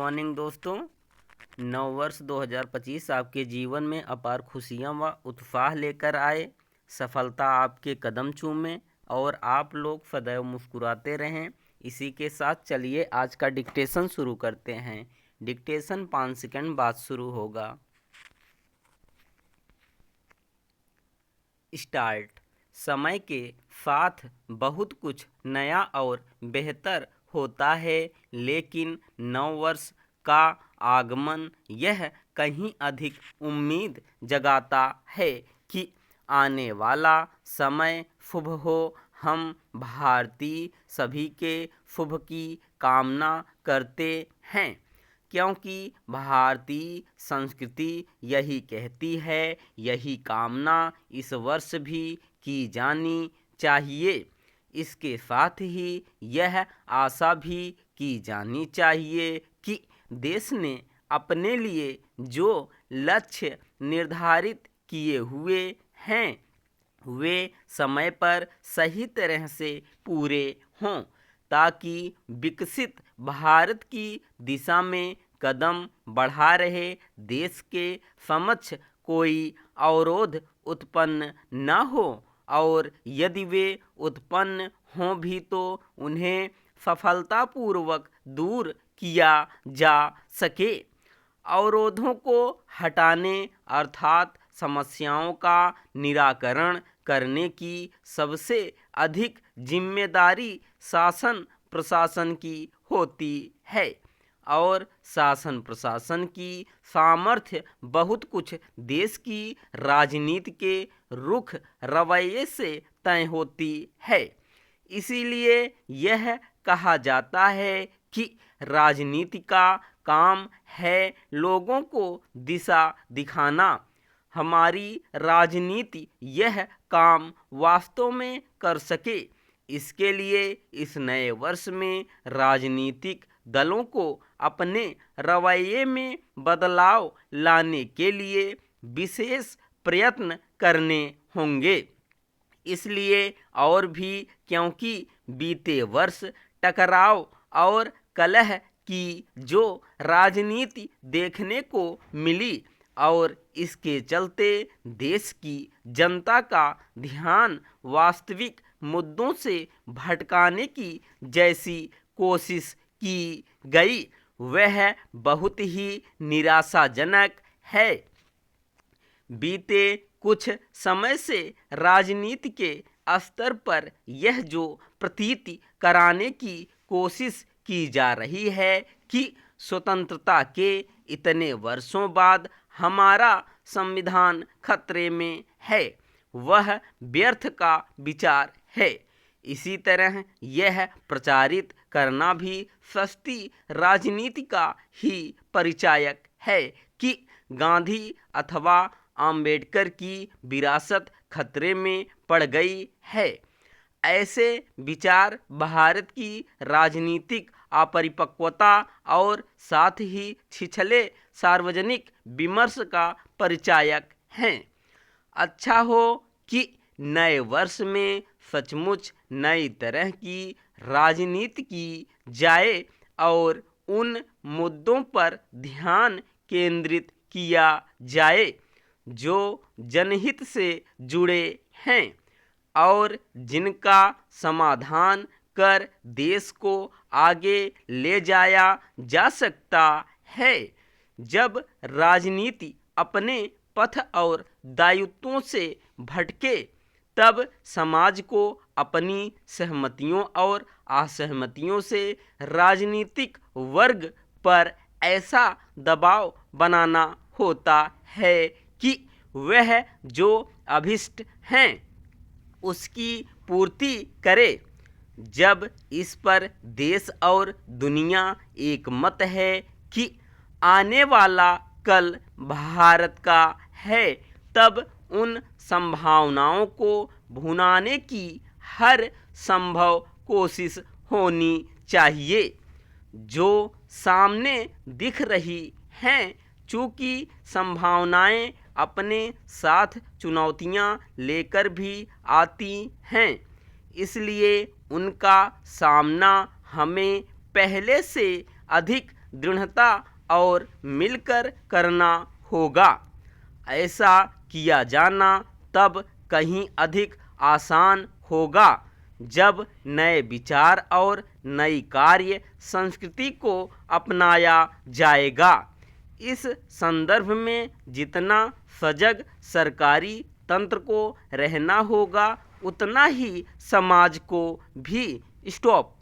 Morning दोस्तों। नव वर्ष 2025 आपके जीवन में अपार खुशियां व उत्साह लेकर आए, सफलता आपके कदम चूमे और आप लोग सदैव मुस्कुराते रहें। इसी के साथ चलिए आज का डिक्टेशन शुरू करते हैं। डिक्टेशन 5 सेकंड बाद शुरू होगा। स्टार्ट। समय के साथ बहुत कुछ नया और बेहतर होता है, लेकिन नव वर्ष का आगमन यह कहीं अधिक उम्मीद जगाता है कि आने वाला समय शुभ हो। हम भारतीय सभी के शुभ की कामना करते हैं, क्योंकि भारतीय संस्कृति यही कहती है, यही कामना इस वर्ष भी की जानी चाहिए। इसके साथ ही यह आशा भी की जानी चाहिए कि देश ने अपने लिए जो लक्ष्य निर्धारित किए हुए हैं वे समय पर सही तरह से पूरे हों, ताकि विकसित भारत की दिशा में कदम बढ़ा रहे देश के समक्ष कोई अवरोध उत्पन्न न हो, और यदि वे उत्पन्न हों भी तो उन्हें सफलतापूर्वक दूर किया जा सके। अवरोधों को हटाने अर्थात समस्याओं का निराकरण करने की सबसे अधिक जिम्मेदारी शासन प्रशासन की होती है, और शासन प्रशासन की सामर्थ्य बहुत कुछ देश की राजनीति के रुख रवैये से तय होती है। इसीलिए यह कहा जाता है कि राजनीति का काम है लोगों को दिशा दिखाना। हमारी राजनीति यह काम वास्तव में कर सके, इसके लिए इस नए वर्ष में राजनीतिक दलों को अपने रवैये में बदलाव लाने के लिए विशेष प्रयत्न करने होंगे। इसलिए और भी क्योंकि बीते वर्ष टकराव और कलह की जो राजनीति देखने को मिली, और इसके चलते देश की जनता का ध्यान वास्तविक मुद्दों से भटकाने की जैसी कोशिश की गई, वह बहुत ही निराशाजनक है। बीते कुछ समय से राजनीति के स्तर पर यह जो प्रतीति कराने की कोशिश की जा रही है कि स्वतंत्रता के इतने वर्षों बाद हमारा संविधान खतरे में है, वह व्यर्थ का विचार है। इसी तरह यह प्रचारित करना भी सस्ती राजनीति का ही परिचायक है कि गांधी अथवा अंबेडकर की विरासत खतरे में पड़ गई है। ऐसे विचार भारत की राजनीतिक अपरिपक्वता और साथ ही छिछले सार्वजनिक विमर्श का परिचायक हैं। अच्छा हो कि नए वर्ष में सचमुच नई तरह की राजनीति की जाए और उन मुद्दों पर ध्यान केंद्रित किया जाए जो जनहित से जुड़े हैं और जिनका समाधान कर देश को आगे ले जाया जा सकता है। जब राजनीति अपने पथ और दायित्वों से भटके, तब समाज को अपनी सहमतियों और असहमतियों से राजनीतिक वर्ग पर ऐसा दबाव बनाना होता है कि वह जो अभिष्ट हैं उसकी पूर्ति करे। जब इस पर देश और दुनिया एक मत है कि आने वाला कल भारत का है, तब उन संभावनाओं को भुनाने की हर संभव कोशिश होनी चाहिए जो सामने दिख रही हैं। चूँकि संभावनाएं अपने साथ चुनौतियां लेकर भी आती हैं, इसलिए उनका सामना हमें पहले से अधिक दृढ़ता और मिलकर करना होगा। ऐसा किया जाना तब कहीं अधिक आसान होगा जब नए विचार और नई कार्य संस्कृति को अपनाया जाएगा। इस संदर्भ में जितना सजग सरकारी तंत्र को रहना होगा, उतना ही समाज को भी स्टॉप